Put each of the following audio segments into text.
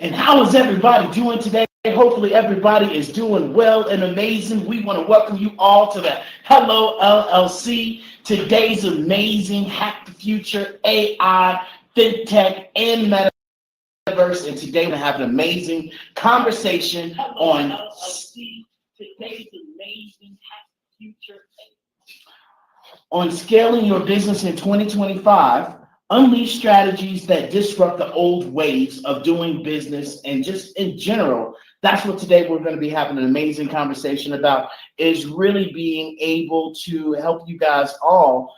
And how is everybody doing today? Hopefully everybody is doing well and amazing. We want to welcome you all to the Hello LLC. Today's amazing Hack the Future AI, FinTech, and Metaverse. And today we're going to have an amazing conversation on LLC. Today's amazing Hack the Future on scaling your business in 2025. Unleash strategies that disrupt the old ways of doing business, and just in general, that's what today we're going to be having an amazing conversation about, is really being able to help you guys all,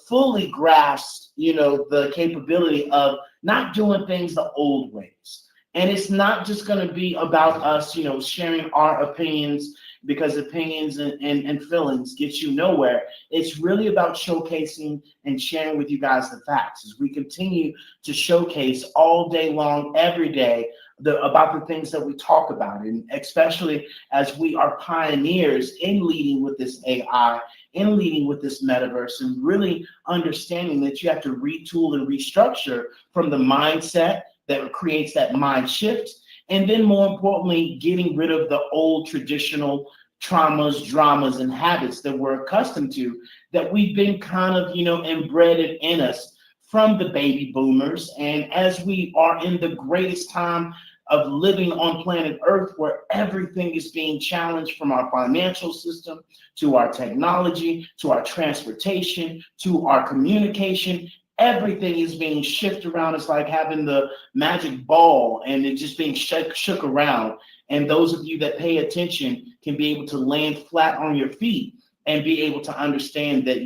fully grasp, the capability of not doing things the old ways. And it's not just going to be about us, sharing our opinions, because opinions and feelings get you nowhere. It's really about showcasing and sharing with you guys the facts as we continue to showcase all day long, every day, about the things that we talk about, and especially as we are pioneers in leading with this AI, in leading with this metaverse, and really understanding that you have to retool and restructure from the mindset that creates that mind shift. And then more importantly, getting rid of the old traditional traumas, dramas, and habits that we're accustomed to, that we've been kind of, embedded in us from the baby boomers. And as we are in the greatest time of living on planet Earth, where everything is being challenged, from our financial system to our technology, to our transportation, to our communication, everything is being shifted around. It's like having the magic ball and it just being shook around. And those of you that pay attention can be able to land flat on your feet and be able to understand that,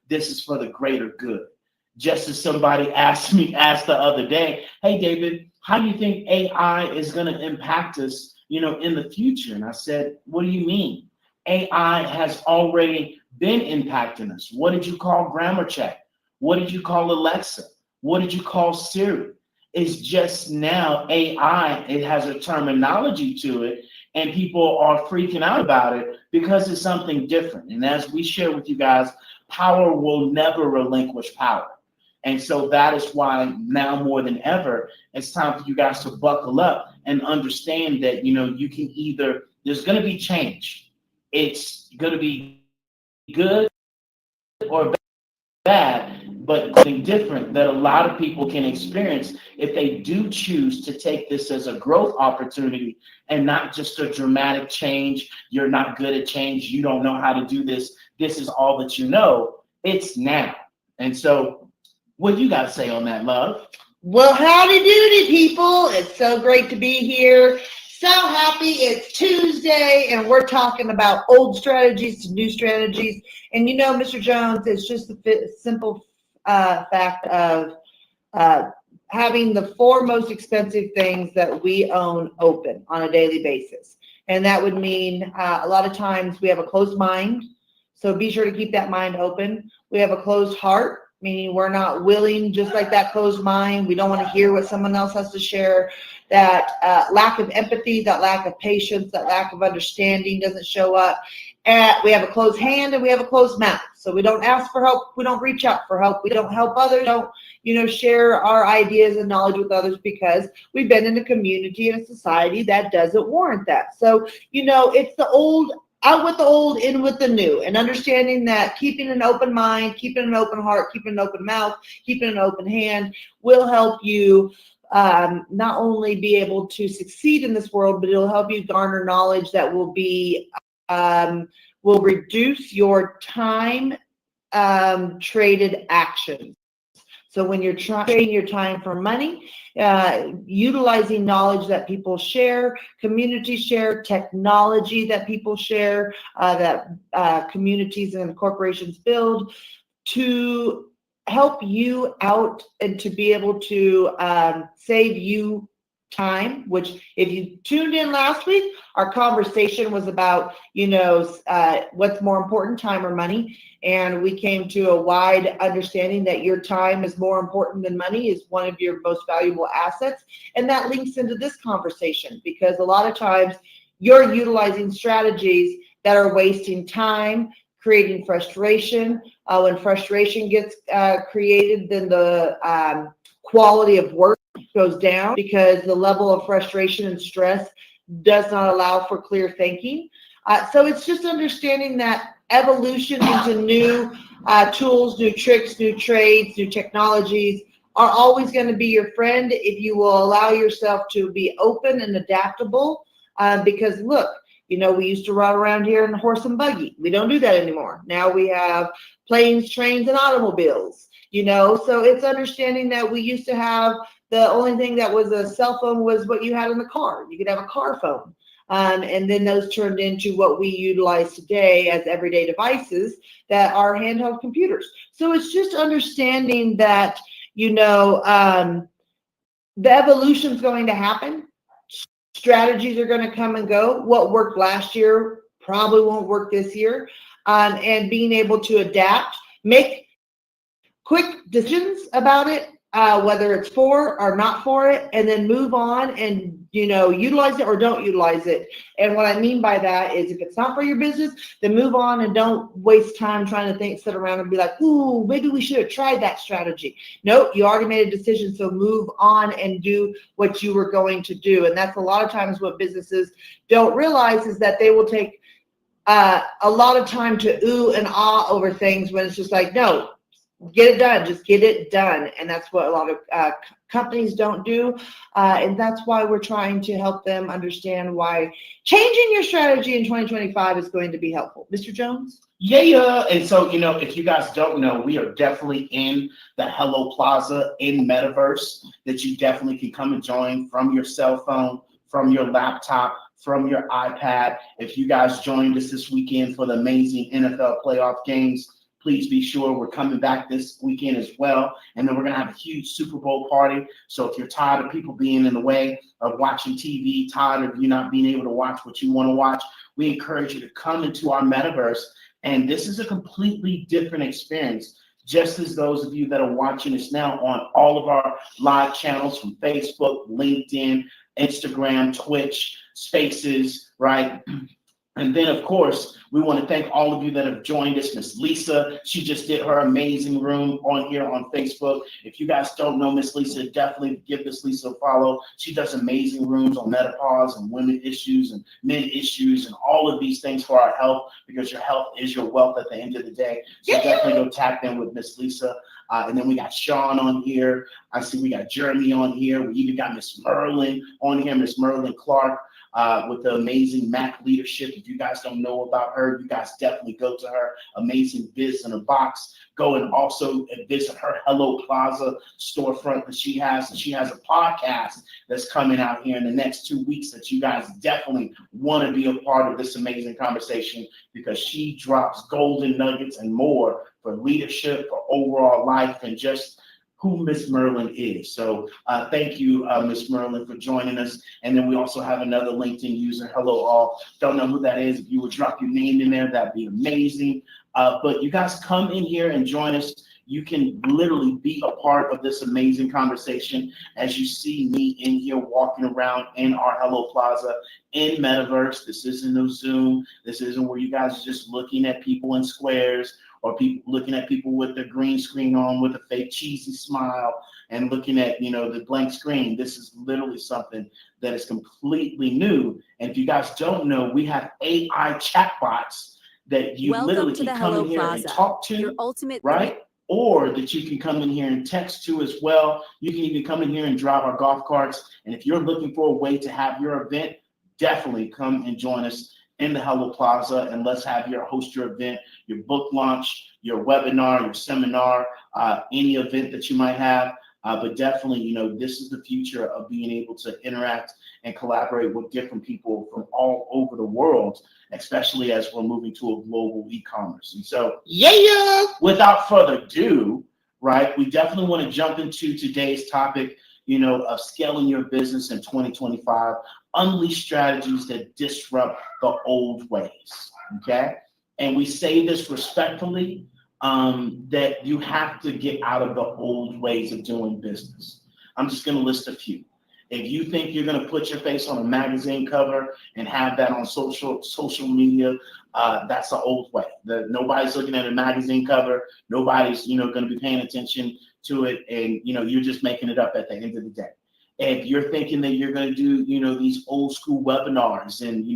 this is for the greater good. Just as somebody asked the other day, hey, David, how do you think AI is going to impact us, in the future? And I said, what do you mean? AI has already been impacting us. What did you call grammar check? What did you call Alexa? What did you call Siri? It's just now AI, it has a terminology to it, and people are freaking out about it because it's something different. And as we share with you guys, power will never relinquish power. And so that is why now more than ever, it's time for you guys to buckle up and understand that, you can either, there's going to be change. It's going to be good or bad, but something different that a lot of people can experience if they do choose to take this as a growth opportunity and not just a dramatic change. You're not good at change. You don't know how to do this. This is all that you know. It's now. And so what do you guys say on that, love? Well, howdy doody, people. It's so great to be here. So happy it's Tuesday, and we're talking about old strategies to new strategies. And Mr. Jones, it's just the simple fact of having the 4 most expensive things that we own open on a daily basis. And that would mean a lot of times we have a closed mind. So be sure to keep that mind open. We have a closed heart, meaning we're not willing, just like that closed mind. We don't want to hear what someone else has to share. That lack of empathy, that lack of patience, that lack of understanding doesn't show up. We have a closed hand and we have a closed mouth. So we don't ask for help. We don't reach out for help. We don't help others. Don't, share our ideas and knowledge with others because we've been in a community and a society that doesn't warrant that. So, it's the old, out with the old, in with the new, and understanding that keeping an open mind, keeping an open heart, keeping an open mouth, keeping an open hand will help you not only be able to succeed in this world, but it'll help you garner knowledge that will be will reduce your time traded actions. So when you're trading your time for money, utilizing knowledge that people share, community share, technology that people share, that communities and corporations build to help you out and to be able to save you time, which if you tuned in last week, our conversation was about, what's more important, time or money. And we came to a wide understanding that your time is more important than money, is one of your most valuable assets. And that links into this conversation because a lot of times you're utilizing strategies that are wasting time, creating frustration. When frustration gets created, then the quality of work goes down because the level of frustration and stress does not allow for clear thinking. So it's just understanding that evolution into new tools, new tricks, new trades, new technologies are always going to be your friend if you will allow yourself to be open and adaptable. Because look, we used to ride around here in a horse and buggy. We don't do that anymore. Now we have planes, trains, and automobiles. So it's understanding that we used to have the only thing that was a cell phone was what you had in the car. You could have a car phone. And then those turned into what we utilize today as everyday devices that are handheld computers. So it's just understanding that, the evolution is going to happen. Strategies are going to come and go. What worked last year probably won't work this year. And being able to adapt, make quick decisions about it, whether it's for or not for it, and then move on and, utilize it or don't utilize it. And what I mean by that is if it's not for your business, then move on and don't waste time trying to sit around and be like, ooh, maybe we should have tried that strategy. Nope, you already made a decision, so move on and do what you were going to do. And that's a lot of times what businesses don't realize is that they will take a lot of time to ooh and ah over things when it's just like, no, get it done. Just get it done. And that's what a lot of companies don't do. And that's why we're trying to help them understand why changing your strategy in 2025 is going to be helpful. Mr. Jones? Yeah. And so, if you guys don't know, we are definitely in the Hello Plaza in Metaverse that you definitely can come and join from your cell phone, from your laptop, from your iPad. If you guys joined us this weekend for the amazing NFL playoff games, please be sure we're coming back this weekend as well. And then we're going to have a huge Super Bowl party. So if you're tired of people being in the way of watching TV, tired of you not being able to watch what you want to watch, we encourage you to come into our metaverse. And this is a completely different experience, just as those of you that are watching us now on all of our live channels from Facebook, LinkedIn, Instagram, Twitch, Spaces, right? And then, of course, we want to thank all of you that have joined us. Miss Lisa, she just did her amazing room on here on Facebook. If you guys don't know Miss Lisa, definitely give Miss Lisa a follow. She does amazing rooms on menopause and women issues and men issues and all of these things for our health, because your health is your wealth at the end of the day. So definitely go tap in with Miss Lisa. And then we got Sean on here. I see we got Jeremy on here. We even got Miss Merlin on here, Miss Merlin Clark. With the amazing Mac leadership. If you guys don't know about her, you guys definitely go to her amazing Biz in a Box. Go and also visit her Hello Plaza storefront that she has. And she has a podcast that's coming out here in the next 2 weeks that you guys definitely want to be a part of this amazing conversation, because she drops golden nuggets and more for leadership, for overall life, and just who Miss Merlin is. So thank you, Miss Merlin, for joining us. And then we also have another LinkedIn user. Hello, all. Don't know who that is. If you would drop your name in there, that'd be amazing. But you guys come in here and join us. You can literally be a part of this amazing conversation as you see me in here walking around in our Hello Plaza in Metaverse. This isn't no Zoom. This isn't where you guys are just looking at people in squares, or people looking at people with the green screen on with a fake cheesy smile and looking at, the blank screen. This is literally something that is completely new. And if you guys don't know, we have AI chatbots that you literally can come in here and talk to, right? Or that you can come in here and text to as well. You can even come in here and drive our golf carts. And if you're looking for a way to have your event, definitely come and join us in the Hello Plaza, and let's host your event, your book launch, your webinar, your seminar, any event that you might have. But definitely, this is the future of being able to interact and collaborate with different people from all over the world, especially as we're moving to a global e-commerce. And so, without further ado, right, we definitely want to jump into today's topic, of scaling your business in 2025, unleash strategies that disrupt the old ways, okay? And we say this respectfully, that you have to get out of the old ways of doing business. I'm just going to list a few. If you think you're going to put your face on a magazine cover and have that on social media, that's the old way. Nobody's looking at a magazine cover. Nobody's, going to be paying attention to it. And, you're just making it up at the end of the day. If you're thinking that you're going to do, these old school webinars and,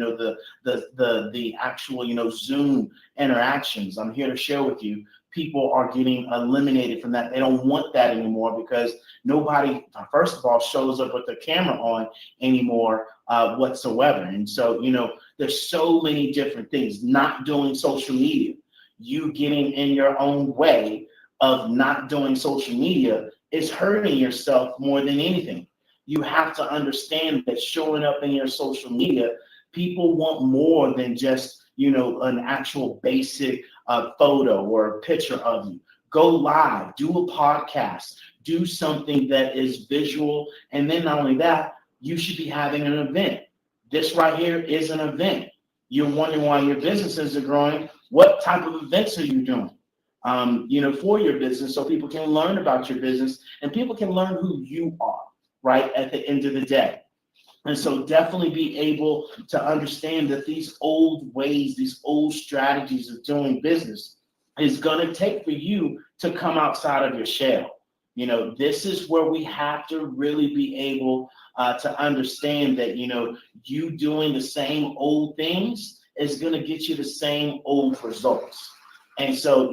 the actual, Zoom interactions, I'm here to share with you, people are getting eliminated from that. They don't want that anymore because nobody, first of all, shows up with their camera on anymore whatsoever. And so, there's so many different things. Not doing social media, you getting in your own way of not doing social media is hurting yourself more than anything. You have to understand that showing up in your social media, people want more than just, an actual basic photo or a picture of you. Go live, do a podcast, do something that is visual. And then not only that, you should be having an event. This right here is an event. You're wondering why your businesses are growing. What type of events are you doing? For your business, so people can learn about your business and people can learn who you are, right, at the end of the day. And so definitely be able to understand that these old ways, these old strategies of doing business is going to take for you to come outside of your shell. This is where we have to really be able to understand that, you doing the same old things is going to get you the same old results. And so,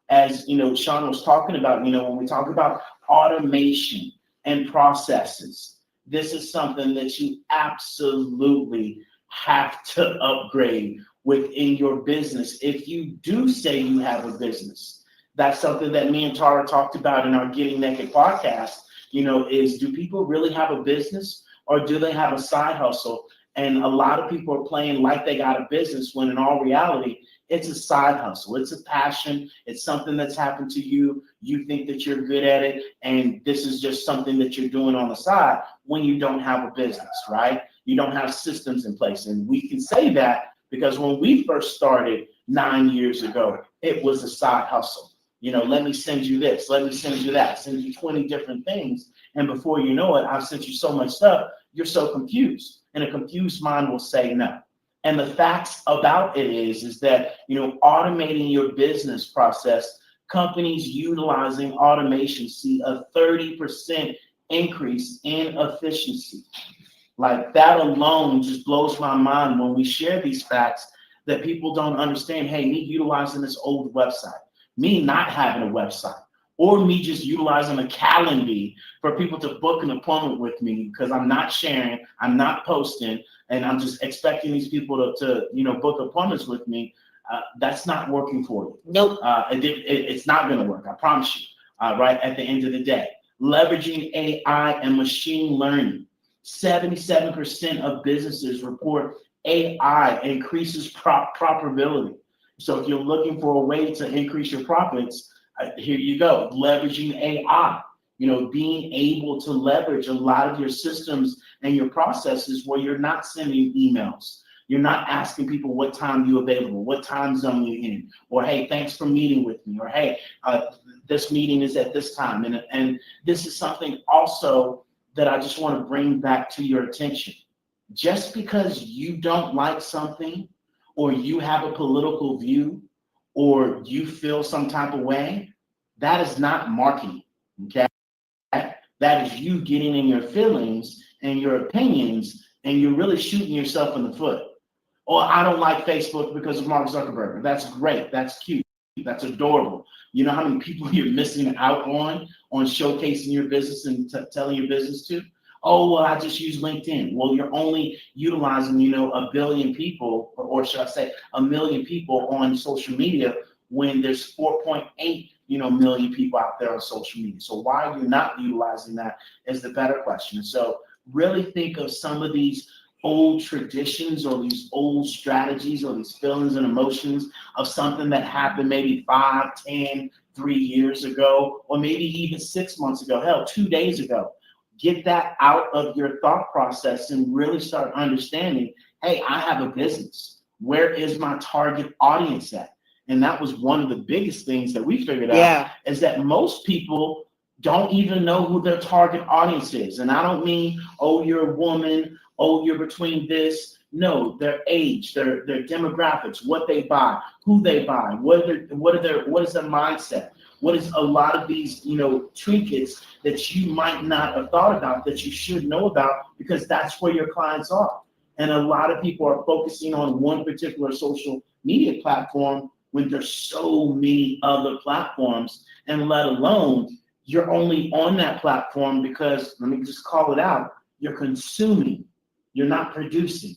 as, Sean was talking about, when we talk about automation and processes, this is something that you absolutely have to upgrade within your business. If you do say you have a business, that's something that me and Tara talked about in our Getting Naked podcast, is do people really have a business or do they have a side hustle? And a lot of people are playing like they got a business when in all reality, it's a side hustle. It's a passion. It's something that's happened to you. You think that you're good at it. And this is just something that you're doing on the side when you don't have a business, right? You don't have systems in place. And we can say that because when we first started 9 years ago, it was a side hustle. Let me send you this. Let me send you that. Send you 20 different things. And before you know it, I've sent you so much stuff. You're so confused. And a confused mind will say no. And the facts about it is that, automating your business process, companies utilizing automation see a 30% increase in efficiency. Like that alone just blows my mind when we share these facts that people don't understand. Hey, me utilizing this old website, me not having a website, or me just utilizing a Calendly for people to book an appointment with me because I'm not sharing, I'm not posting, and I'm just expecting these people to book appointments with me. That's not working for you. Nope. It's not going to work. I promise you. Right at the end of the day, leveraging AI and machine learning. 77% of businesses report AI increases profitability. So if you're looking for a way to increase your profits, here you go, leveraging AI, being able to leverage a lot of your systems and your processes where you're not sending emails. You're not asking people what time you're available, what time zone you're in, or hey, thanks for meeting with me, or hey, this meeting is at this time. And this is something also that I just want to bring back to your attention. Just because you don't like something, or you have a political view, or you feel some type of way, that is not marketing, okay? That is you getting in your feelings and your opinions, and you're really shooting yourself in the foot. Or I don't like Facebook because of Mark Zuckerberg. That's great. That's cute. That's adorable. You know how many people you're missing out on showcasing your business and telling your business to? Oh, well, I just use LinkedIn. Well, you're only utilizing, a billion people, or should I say a million people on social media when there's 4.8, million people out there on social media. So why you're not utilizing that is the better question. So really think of some of these old traditions or these old strategies or these feelings and emotions of something that happened maybe 5, 10, 3 years ago, or maybe even 6 months ago, hell, 2 days ago. Get that out of your thought process and really start understanding, hey, I have a business. Where is my target audience at? And that was one of the biggest things that we figured out is that most people don't even know who their target audience is. And I don't mean, oh, you're a woman, oh, you're between this. No, their age, their demographics, what they buy, who they buy, what is their mindset, What is a lot of these, trinkets that you might not have thought about that you should know about, because that's where your clients are. And a lot of people are focusing on one particular social media platform when there's so many other platforms, and let alone you're only on that platform because, let me just call it out, you're consuming, you're not producing.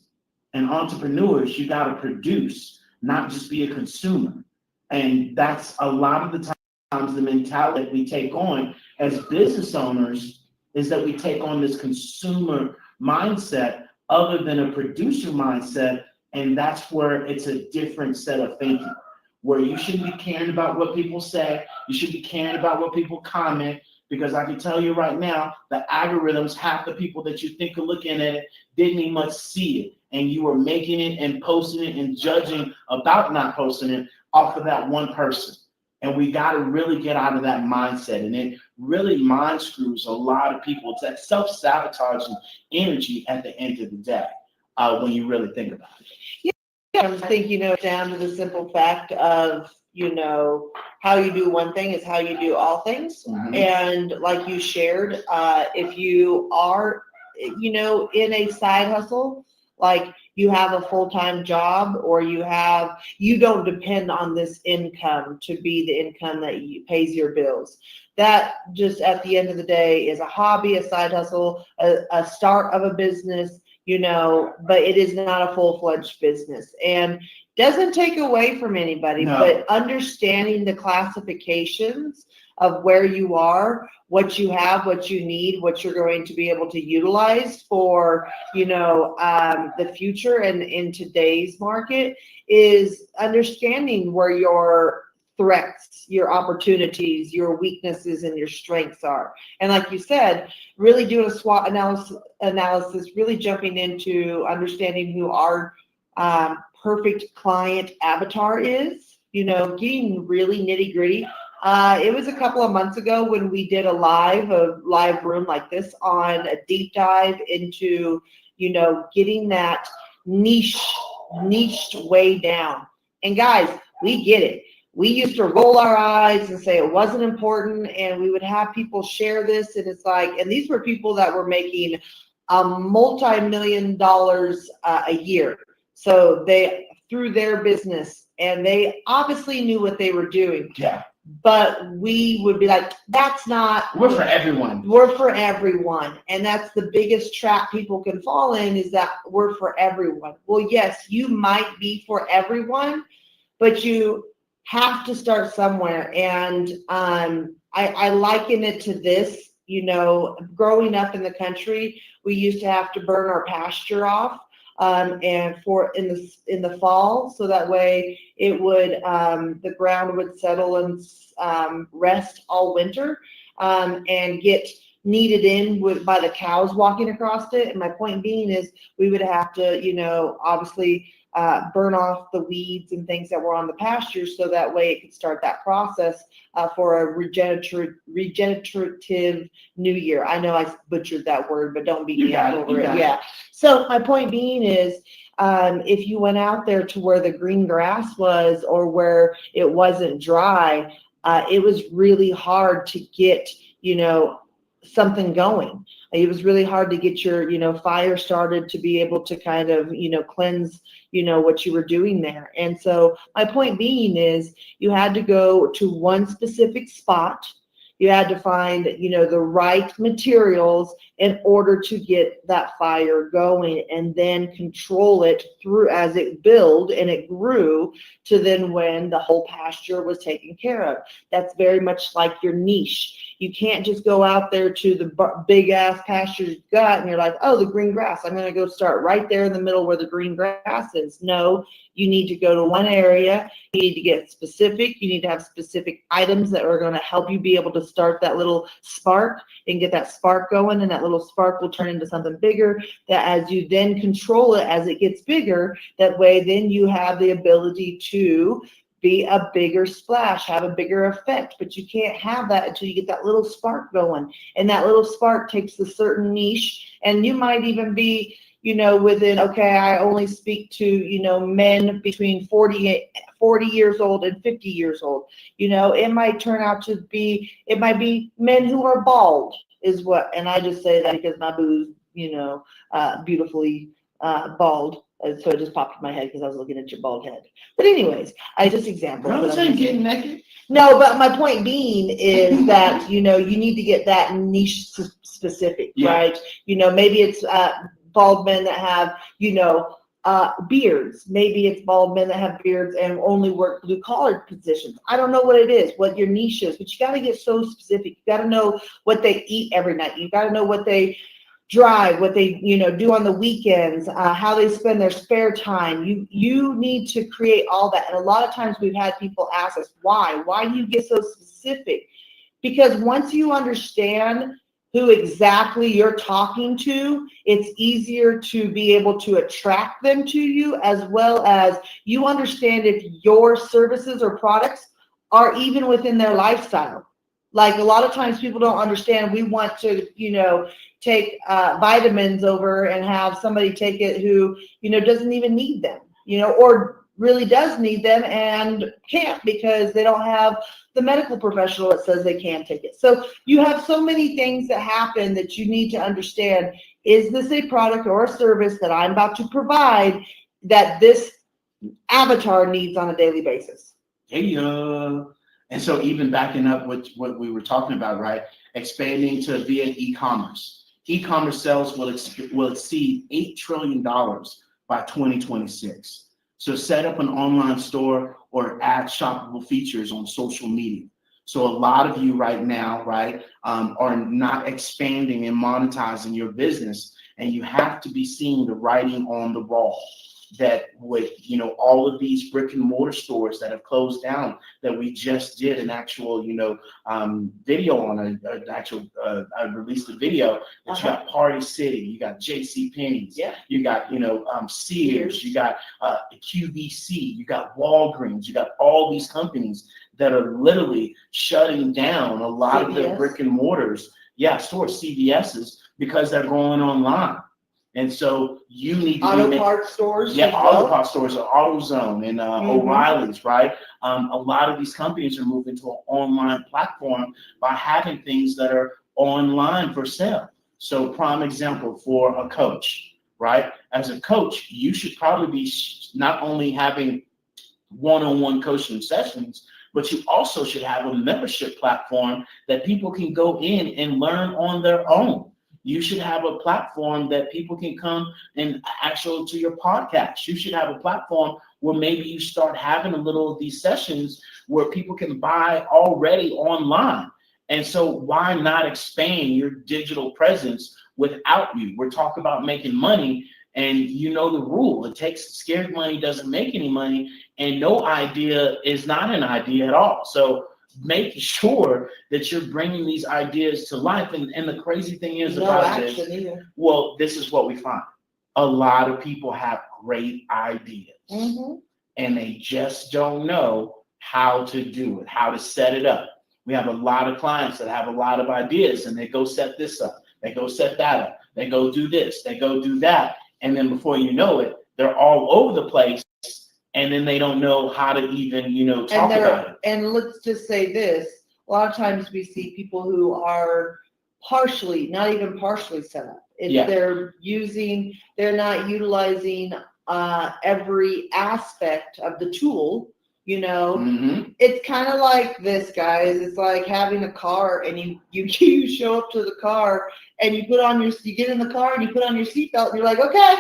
And entrepreneurs, you got to produce, not just be a consumer. And that's a lot of the times the mentality that we take on as business owners, is that we take on this consumer mindset other than a producer mindset. And that's where it's a different set of thinking, where you shouldn't be caring about what people say. You should be caring about what people comment, because I can tell you right now, the algorithms, half the people that you think are looking at it didn't even much see it. And you are making it and posting it and judging about not posting it off of that one person. And we got to really get out of that mindset. And it really mind screws a lot of people. It's that self-sabotaging energy at the end of the day, when you really think about it. Yeah, I think, down to the simple fact of, how you do one thing is how you do all things. Mhm. And like you shared, if you are, in a side hustle, like you have a full-time job, or you don't depend on this income to be the income that pays your bills. That just at the end of the day is a hobby, a side hustle, a start of a business, but it is not a full-fledged business. And doesn't take away from anybody, No. but understanding the classifications of where you are, what you have, what you need, what you're going to be able to utilize for, the future and in today's market, is understanding where your threats, your opportunities, your weaknesses, and your strengths are. And like you said, really doing a SWOT analysis, really jumping into understanding who our perfect client avatar is, getting really nitty gritty. It was a couple of months ago when we did a live room like this on a deep dive into, getting that niched way down. And guys, we get it. We used to roll our eyes and say it wasn't important, and we would have people share this, and it's like, and these were people that were making multi-million dollars a year. So they, through their business, and they obviously knew what they were doing. Yeah. But we would be like, that's not. We're for everyone. We're for everyone. And that's the biggest trap people can fall in, is that we're for everyone. Well, yes, you might be for everyone, but you have to start somewhere. And I liken it to this, growing up in the country, we used to have to burn our pasture off. And for in the fall, so that way it would the ground would settle and rest all winter, and get kneaded in by the cows walking across it. And my point being is, we would have to, obviously burn off the weeds and things that were on the pasture, so that way it could start that process for a regenerative new year. I know I butchered that word, but don't beat me up over it. Yeah. So my point being is, if you went out there to where the green grass was, or where it wasn't dry, it was really hard to get, something going. It was really hard to get your, fire started, to be able to kind of, cleanse, what you were doing there. And so my point being is, you had to go to one specific spot. You had to find, the right materials in order to get that fire going, and then control it through as it built and it grew to then when the whole pasture was taken care of. That's very much like your niche. You can't just go out there to the big ass pasture you got and you're like, oh, the green grass, I'm going to go start right there in the middle where the green grass is. No, you need to go to one area. You need to get specific. You need to have specific items that are going to help you be able to start that little spark and get that spark going, and that little spark will turn into something bigger, that as you then control it as it gets bigger, that way then you have the ability to be a bigger splash, have a bigger effect. But you can't have that until you get that little spark going. And that little spark takes a certain niche, and you might even be, within, okay, I only speak to, men between 40 years old and 50 years old. It might turn out to be, it might be men who are bald is what, and I just say that because my boo's, beautifully bald. And so it just popped in my head because I was looking at your bald head. But anyways, I just example. I'm saying getting naked. No, but my point being is that, you need to get that niche specific, right? Maybe it's bald men that have, beards. Maybe it's bald men that have beards and only work blue collar positions. I don't know what it is, what your niche is, but you got to get so specific. You got to know what they eat every night. You got to know what they drive, what they do on the weekends, how they spend their spare time. You need to create all that. And a lot of times we've had people ask us, why do you get so specific? Because once you understand who exactly you're talking to, it's easier to be able to attract them to you, as well as you understand if your services or products are even within their lifestyle. Like a lot of times people don't understand, we want to, take vitamins over and have somebody take it who, doesn't even need them, or really does need them and can't because they don't have the medical professional that says they can take it. So you have so many things that happen that you need to understand. Is this a product or a service that I'm about to provide that this avatar needs on a daily basis? Hey, and so even backing up what we were talking about, right? Expanding to via e-commerce. E-commerce sales will exceed $8 trillion by 2026. So set up an online store or add shoppable features on social media. So a lot of you right now, right, are not expanding and monetizing your business, and you have to be seeing the writing on the wall. That with all of these brick and mortar stores that have closed down, that we just did an actual video on I released a video that you got Party City, you got JCPenney's, you got Sears, you got QVC, you got Walgreens, you got all these companies that are literally shutting down a lot of their brick and mortars, stores, CVS's, because they're going online. And so you need to auto parts stores. Auto parts stores, or AutoZone and O'Reilly's, right? A lot of these companies are moving to an online platform by having things that are online for sale. So prime example for a coach, right? As a coach, you should probably be not only having one-on-one coaching sessions, but you also should have a membership platform that people can go in and learn on their own. You should have a platform that people can come and actually to your podcast. You should have a platform where maybe you start having a little of these sessions where people can buy already online. And so why not expand your digital presence without you? We're talking about making money, and you know the rule. It takes scared money doesn't make any money, and no idea is not an idea at all. So make sure that you're bringing these ideas to life. And the crazy thing is well, this is what we find. A lot of people have great ideas, and they just don't know how to do it, how to set it up. We have a lot of clients that have a lot of ideas, and they go set this up, they go set that up, they go do this, they go do that. And then before you know it, they're all over the place. And then they don't know how to even, talk about it. And let's just say this. A lot of times we see people who are not even partially set up. They're not utilizing every aspect of the tool, It's kind of like this, guys. It's like having a car, and you show up to the car, and you get in the car and you put on your seatbelt, and you're like, okay.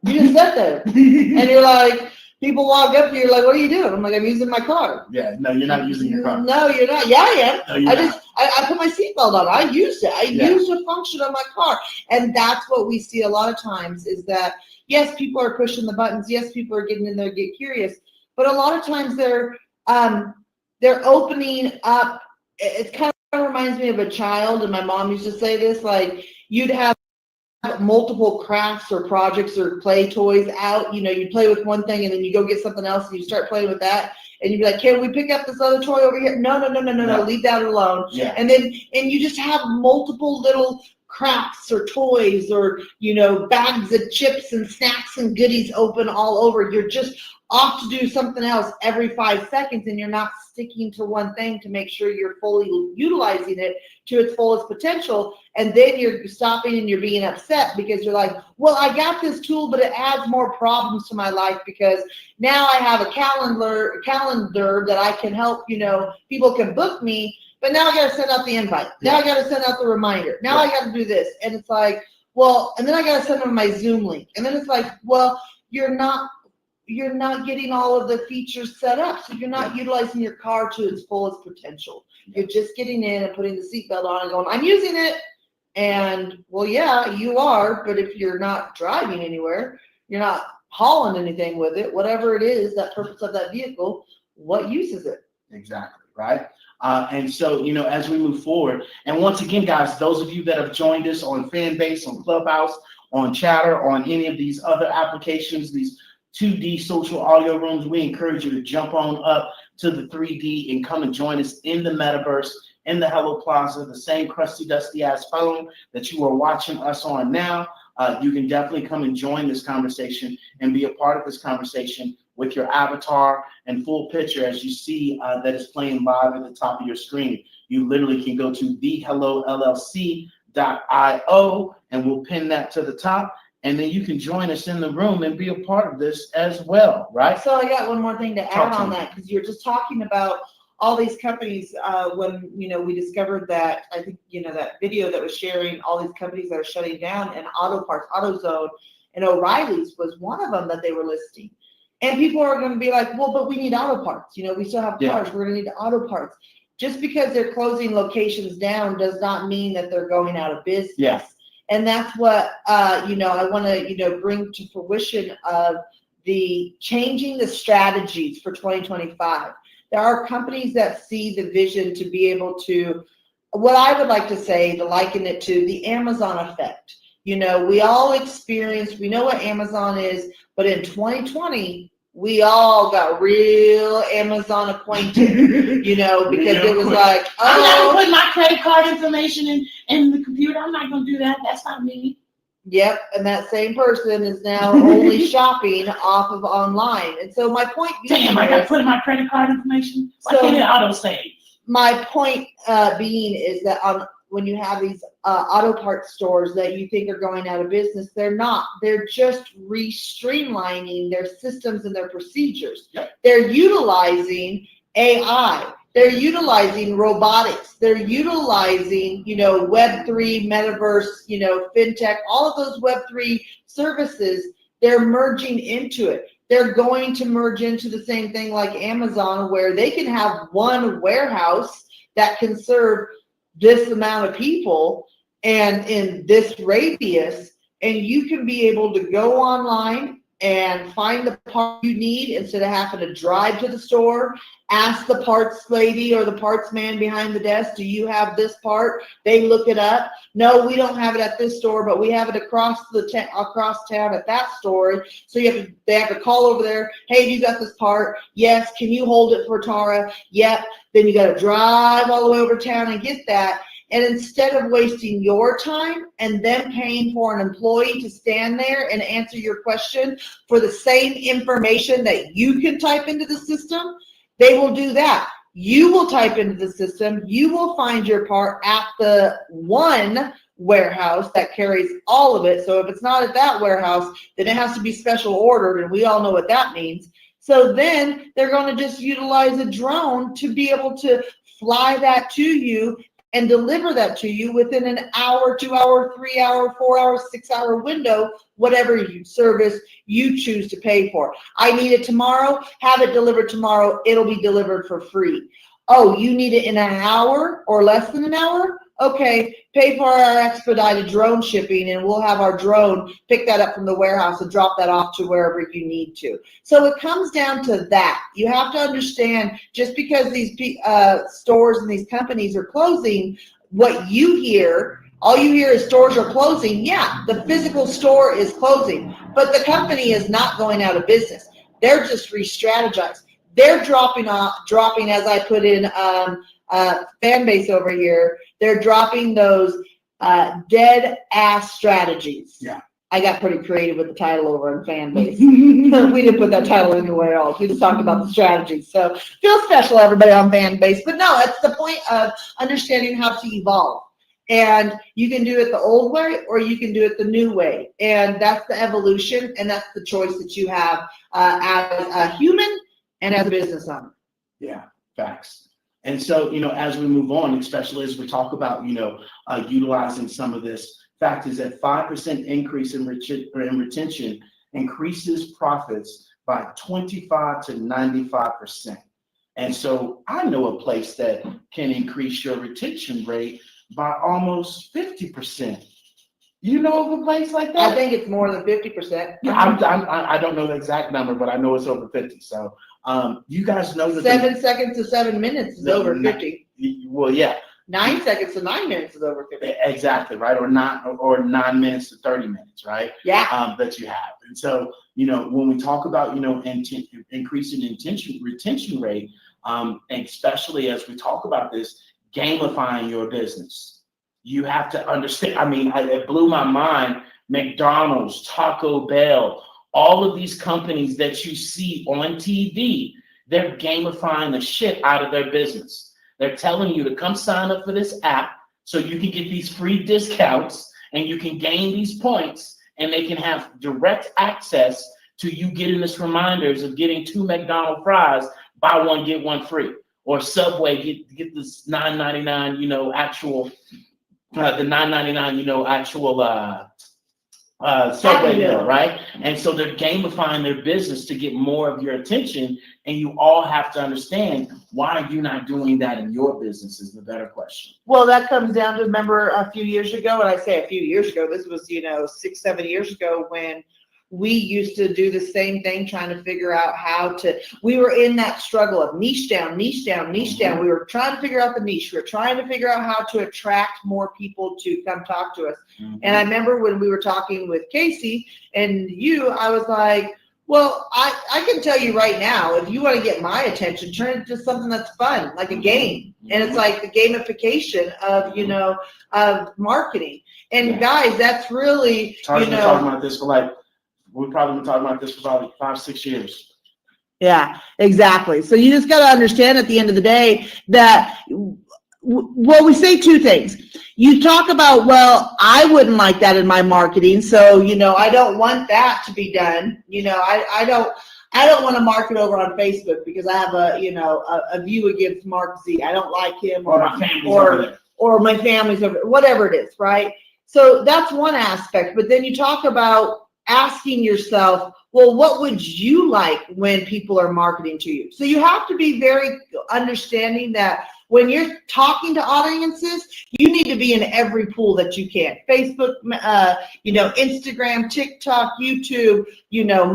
You just sit there. And you're like, people walk up to you, like, what are you doing? I'm like, I'm using my car. Yeah, no, you're not using your car. No, you're not. Yeah, I am. No, I put my seatbelt on. I used it. I used a function of my car. And that's what we see a lot of times is that, yes, people are pushing the buttons. Yes, people are getting in there, get curious. But a lot of times they're opening up. It kind of reminds me of a child. And my mom used to say this, like, you'd have multiple crafts or projects or play toys out. You play with one thing and then you go get something else and you start playing with that, and you'd be like, can we pick up this other toy over here? No, leave that alone. And you just have multiple little crafts or toys or, bags of chips and snacks and goodies open all over. You're just off to do something else every 5 seconds, and you're not sticking to one thing to make sure you're fully utilizing it to its fullest potential. And then you're stopping and you're being upset because you're like, well, I got this tool, but it adds more problems to my life because now I have a calendar that I can help, people can book me, but now I got to send out the invite. Now I got to send out the reminder. Now I got to do this. And it's like, well, and then I got to send them my Zoom link. And then it's like, well, you're not getting all of the features set up. So you're not utilizing your car to its fullest potential. You're just getting in and putting the seatbelt on and going, I'm using it. And well, yeah, you are. But if you're not driving anywhere, you're not hauling anything with it, whatever it is, that purpose of that vehicle, what use is it? Exactly, right? And so, as we move forward, and once again, guys, those of you that have joined us on Fanbase, on Clubhouse, on Chatter, on any of these other applications, these 2D social audio rooms, we encourage you to jump on up to the 3D and come and join us in the metaverse, in the Hello Plaza, the same crusty, dusty ass phone that you are watching us on now. You can definitely come and join this conversation and be a part of this conversation with your avatar and full picture as you see that is playing live at the top of your screen. You literally can go to thehellowllc.io and we'll pin that to the top. And then you can join us in the room and be a part of this as well, right? So I got one more thing to add on that, because you're just talking about all these companies. When we discovered that, I think that video that was sharing all these companies that are shutting down, and auto parts, AutoZone, and O'Reilly's was one of them that they were listing. And people are going to be like, well, but we need auto parts. We still have cars. We're going to need auto parts. Just because they're closing locations down does not mean that they're going out of business. Yes. And that's what, I want to, bring to fruition of the changing the strategies for 2025. There are companies that see the vision to be able to, what I would like to say, to liken it to the Amazon effect. We all we know what Amazon is, but in 2020, we all got real Amazon acquainted, because it was like, I'm not going to put my credit card information in the computer. I'm not going to do that. That's not me. Yep, and that same person is now only shopping off of online. And so my point being I got to put in my credit card information? Why can't it auto save? My point being is that when you have these auto parts stores that you think are going out of business, they're not. They're just streamlining their systems and their procedures. Yep. They're utilizing AI. They're utilizing robotics. They're utilizing, Web3, Metaverse, FinTech, all of those Web3 services. They're merging into it. They're going to merge into the same thing like Amazon, where they can have one warehouse that can serve this amount of people and in this radius, and you can be able to go online and find the part you need instead of having to drive to the store, ask the parts lady or the parts man behind the desk, do you have this part? They look it up. No, we don't have it at this store, but we have it across town at that store. So they have to call over there. Hey, you got this part? Yes. Can you hold it for Tara? Yep. Then you got to drive all the way over town and get that. And instead of wasting your time and then paying for an employee to stand there and answer your question for the same information that you can type into the system, they will do that. You will type into the system. You will find your part at the one warehouse that carries all of it. So if it's not at that warehouse, then it has to be special ordered, and we all know what that means. So then they're going to just utilize a drone to be able to fly that to you and deliver that to you within an hour, 2 hour, 3 hour, 4 hour, 6 hour window, whatever service you choose to pay for. I need it tomorrow, have it delivered tomorrow, it'll be delivered for free. Oh, you need it in an hour or less than an hour? Okay, pay for our expedited drone shipping, and we'll have our drone pick that up from the warehouse and drop that off to wherever you need to. So it comes down to that. You have to understand, just because these stores and these companies are closing, what you hear, all you hear is stores are closing. Yeah, the physical store is closing, but the company is not going out of business. They're just re-strategized. They're dropping, as I put in fan base over here, they're dropping those Dead Ass Strategies. Yeah. I got pretty creative with the title over on fan base. We didn't put that title anywhere else. We just talked about the strategies. So feel special, everybody on fan base. But no, it's the point of understanding how to evolve. And you can do it the old way or you can do it the new way. And that's the evolution, and that's the choice that you have as a human and as a business owner. Yeah, facts. And so, as we move on, especially as we talk about, utilizing some of this, fact is that 5% increase in retention increases profits by 25 to 95%. And so I know a place that can increase your retention rate by almost 50%. You know of a place like that? I think it's more than 50%. Yeah, I don't know the exact number, but I know it's over 50. So you guys know that 7 seconds to 7 minutes is over 50. Well, yeah. 9 seconds to 9 minutes is over 50. Exactly, right? Or 9 minutes to 30 minutes, right? Yeah. That you have. And so, when we talk about, increasing retention rate, especially as we talk about this, gamifying your business, you have to understand. I mean, it blew my mind. McDonald's, Taco Bell, all of these companies that you see on TV, they're gamifying the shit out of their business. They're telling you to come sign up for this app so you can get these free discounts and you can gain these points, and they can have direct access to you getting this reminders of getting 2 McDonald's fries, buy one, get one free. Or Subway, get this $9.99, actual, the $9.99, actual Subway meal, right? And so they're gamifying their business to get more of your attention, and you all have to understand, why are you not doing that in your business is the better question. Well, that comes down to, remember a few years ago, and I say a few years ago, this was, 6, 7 years ago, when we used to do the same thing, trying to figure out how to, we were in that struggle of niche down, niche down, niche down. We were trying to figure out the niche. We were trying to figure out how to attract more people to come talk to us. And I remember when we were talking with Casey and you, I was like, well, I can tell you right now, if you want to get my attention, turn it into something that's fun, like a game. And it's like the gamification of, of marketing. And guys, that's really, talking about this for we've probably been talking about this for probably 5-6 years. Yeah, exactly. So you just got to understand at the end of the day that, well, we say two things. You talk about, well, I wouldn't like that in my marketing. So, I don't want that to be done. I don't want to market over on Facebook because I have a view against Mark Z. I don't like him, or my family's over there. Or my family's over there, whatever it is, right? So that's one aspect. But then you talk about asking yourself, well, what would you like when people are marketing to you? So you have to be very understanding that when you're talking to audiences, you need to be in every pool that you can. Facebook, Instagram, TikTok, YouTube,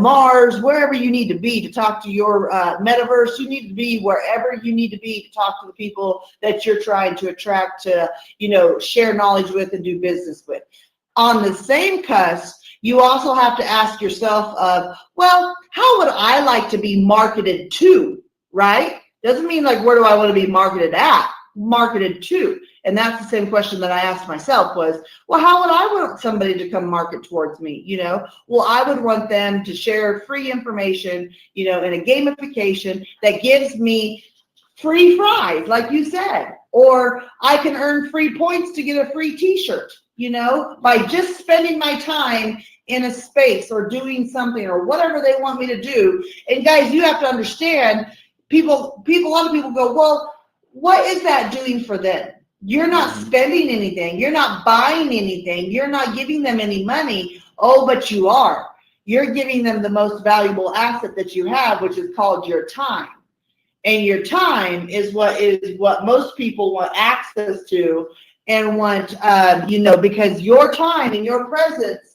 Mars, wherever you need to be to talk to your metaverse. You need to be wherever you need to be to talk to the people that you're trying to attract to, share knowledge with and do business with. On the same cusp, you also have to ask yourself well, how would I like to be marketed to, right? Doesn't mean where do I want to be marketed to? And that's the same question that I asked myself was, well, how would I want somebody to come market towards me? Well, I would want them to share free information, in a gamification that gives me free fries, like you said, or I can earn free points to get a free t-shirt, by just spending my time in a space or doing something or whatever they want me to do. And guys, you have to understand, a lot of people go, well, what is that doing for them? You're not spending anything. You're not buying anything. You're not giving them any money. Oh, but you are. You're giving them the most valuable asset that you have, which is called your time. And your time is what most people want access to and want, because your time and your presence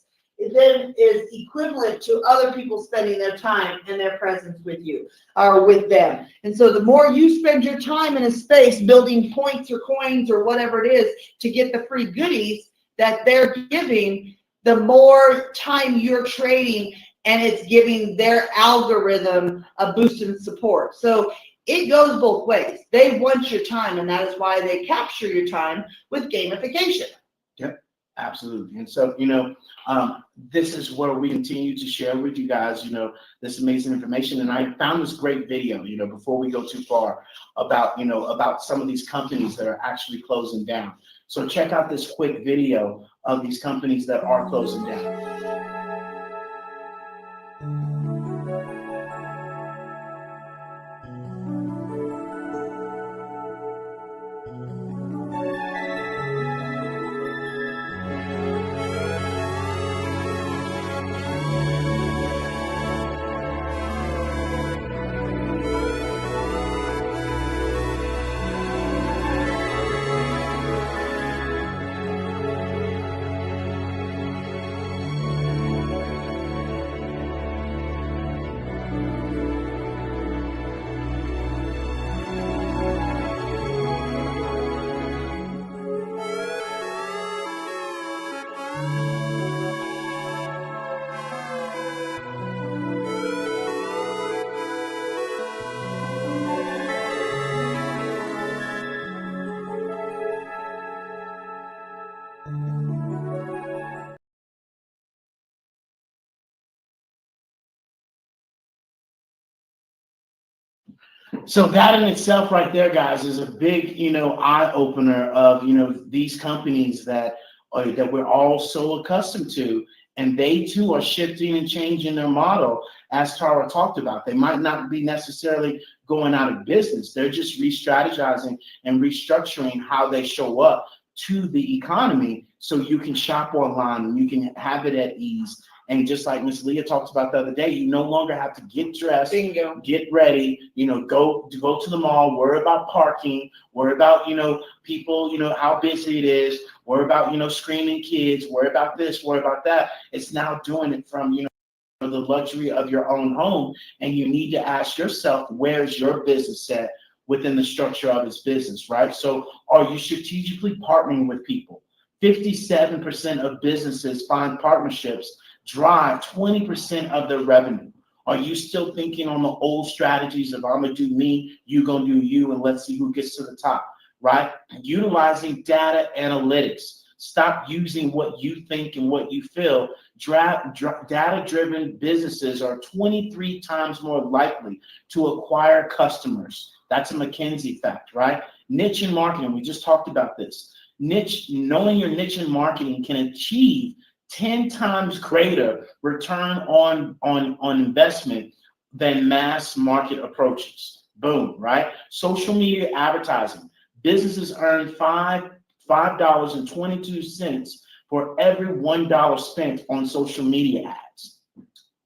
then is equivalent to other people spending their time and their presence with you or with them. And so the more you spend your time in a space building points or coins or whatever it is to get the free goodies that they're giving, the more time you're trading, and it's giving their algorithm a boost in support. So it goes both ways. They want your time, and that is why they capture your time with gamification. Yep. Absolutely. And so, this is where we continue to share with you guys, this amazing information. And I found this great video, before we go too far about some of these companies that are actually closing down. So check out this quick video of these companies that are closing down. So that in itself right there, guys, is a big, eye opener of, these companies that we're all so accustomed to, and they too are shifting and changing their model, as Tara talked about. They might not be necessarily going out of business. They're just re-strategizing and restructuring how they show up to the economy so you can shop online and you can have it at ease. And just like Miss Leah talked about the other day, you no longer have to get dressed, Bingo. get ready, go to the mall, worry about parking, worry about, people, how busy it is, worry about, screaming kids, worry about this, worry about that. It's now doing it from, the luxury of your own home. And you need to ask yourself, where's your business at within the structure of its business, right? So are you strategically partnering with people? 57% of businesses find partnerships drive 20% of their revenue. Are you still thinking on the old strategies of I'm gonna do me, you gonna do you, and let's see who gets to the top, right? Utilizing data analytics. Stop using what you think and what you feel. Data-driven businesses are 23 times more likely to acquire customers. That's a McKinsey fact, right? Niche and marketing, we just talked about this. Knowing your niche in marketing can achieve 10 times greater return on investment than mass market approaches. Boom, right? Social media advertising. Businesses earn $5.22 for every $1 spent on social media ads.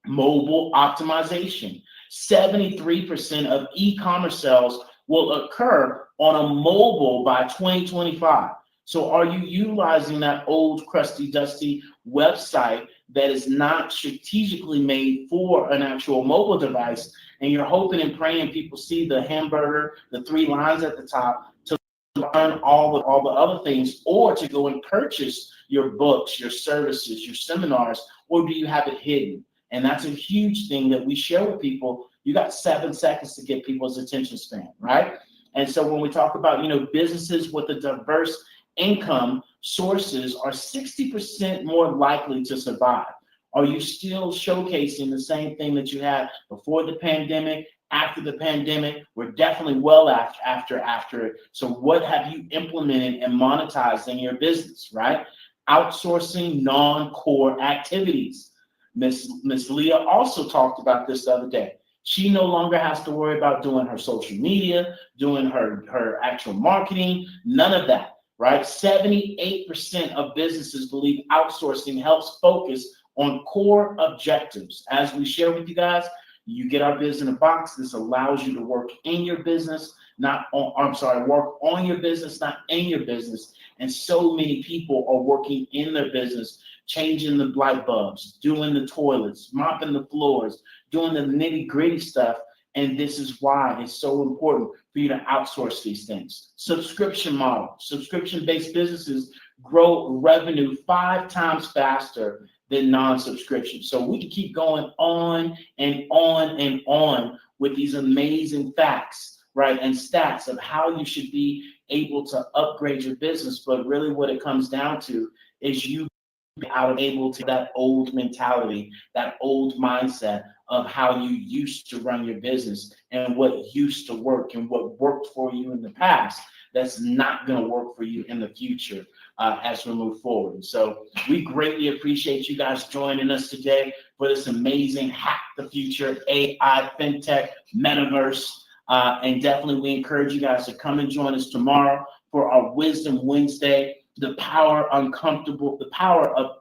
Mobile optimization. 73% of e-commerce sales will occur on a mobile by 2025. So are you utilizing that old crusty dusty website that is not strategically made for an actual mobile device, and you're hoping and praying people see the hamburger, the 3 lines at the top, to learn all the other things, or to go and purchase your books, your services, your seminars, or do you have it hidden? And that's a huge thing that we share with people. You got 7 seconds to get people's attention span, right? And so when we talk about, businesses with a diverse income sources are 60% more likely to survive. Are you still showcasing the same thing that you had before the pandemic, after the pandemic? We're definitely well after it. So what have you implemented and monetized in your business, right? Outsourcing non-core activities. Miss Leah also talked about this the other day. She no longer has to worry about doing her social media, doing her actual marketing, none of that. Right? 78% of businesses believe outsourcing helps focus on core objectives. As we share with you guys, you get our Biz in a Box. This allows you to work in your business, work on your business, not in your business. And so many people are working in their business, changing the light bulbs, doing the toilets, mopping the floors, doing the nitty-gritty stuff. And this is why it's so important for you to outsource these things. Subscription model. Subscription-based businesses grow revenue 5 times faster than non-subscription. So we can keep going on and on and on with these amazing facts, right, and stats of how you should be able to upgrade your business. But really what it comes down to is you out able to that old mentality, that old mindset of how you used to run your business and what used to work and what worked for you in the past. That's not going to work for you in the future as we move forward. So we greatly appreciate you guys joining us today for this amazing Hack the Future AI FinTech Metaverse. And definitely we encourage you guys to come and join us tomorrow for our Wisdom Wednesday. The power of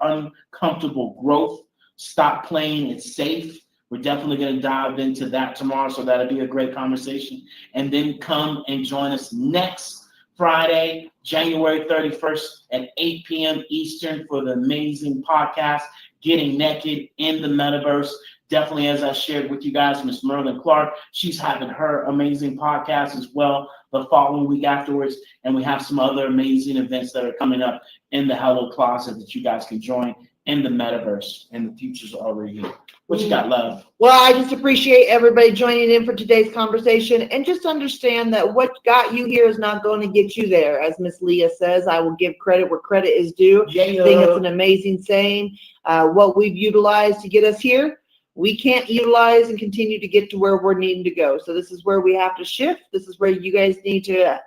uncomfortable growth. Stop playing it safe. We're definitely going to dive into that tomorrow, so that'll be a great conversation. And then come and join us next Friday, January 31st at 8 p.m. Eastern for the amazing podcast, Getting Naked in the Metaverse. Definitely, as I shared with you guys, Miss Merlin Clark, she's having her amazing podcast as well the following week afterwards. And we have some other amazing events that are coming up in the Hello Plaza that you guys can join in the Metaverse. And the future's already here. What you got, love? Well, I just appreciate everybody joining in for today's conversation, and just understand that what got you here is not going to get you there. As Miss Leah says, I will give credit where credit is due. Yeah. I think it's an amazing saying. What we've utilized to get us here, we can't utilize and continue to get to where we're needing to go. So this is where we have to shift. This is where you guys need to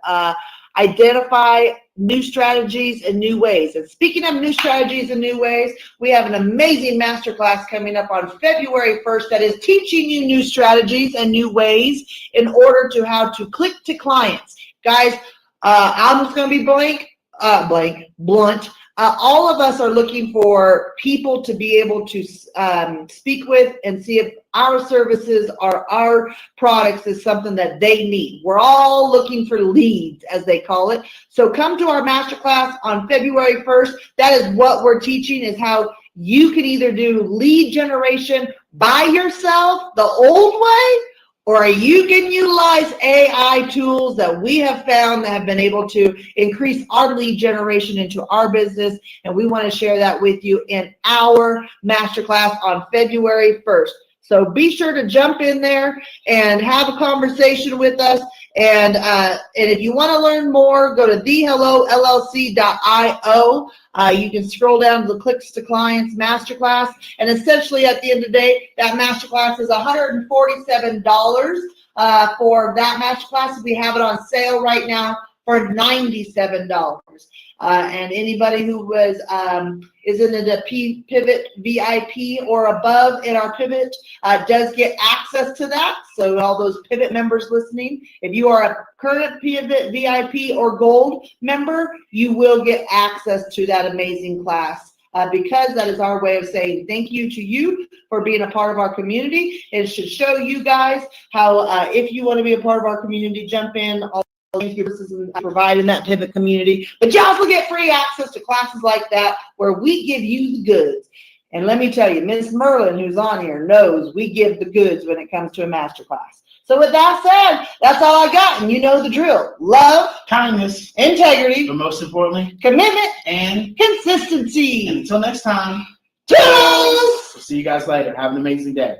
identify new strategies and new ways. And speaking of new strategies and new ways, we have an amazing masterclass coming up on February 1st that is teaching you new strategies and new ways in order to how to click to clients. Guys, I'm just going to be blunt. All of us are looking for people to be able to speak with and see if our services or our products is something that they need. We're all looking for leads, as they call it. So come to our masterclass on February 1st. That is what we're teaching, is how you can either do lead generation by yourself the old way, or you can utilize AI tools that we have found that have been able to increase our lead generation into our business. And we want to share that with you in our masterclass on February 1st. So be sure to jump in there and have a conversation with us. And if you want to learn more, go to thehellollc.io. You can scroll down to the Clicks to Clients Masterclass. And essentially, at the end of the day, that masterclass is $147 for that masterclass. We have it on sale right now for $97. And anybody who is in the Pivot VIP or above in our Pivot does get access to that. So all those Pivot members listening, if you are a current Pivot VIP or Gold member, you will get access to that amazing class. Because that is our way of saying thank you to you for being a part of our community. It should show you guys how, if you want to be a part of our community, jump in. Thank you for providing that Pivot community. But you also get free access to classes like that where we give you the goods. And let me tell you, Miss Merlin, who's on here, knows we give the goods when it comes to a masterclass. So with that said, that's all I got. And you know the drill. Love, kindness, integrity, but most importantly, commitment, and consistency. And until next time, Toodles! we'll see you guys later. Have an amazing day.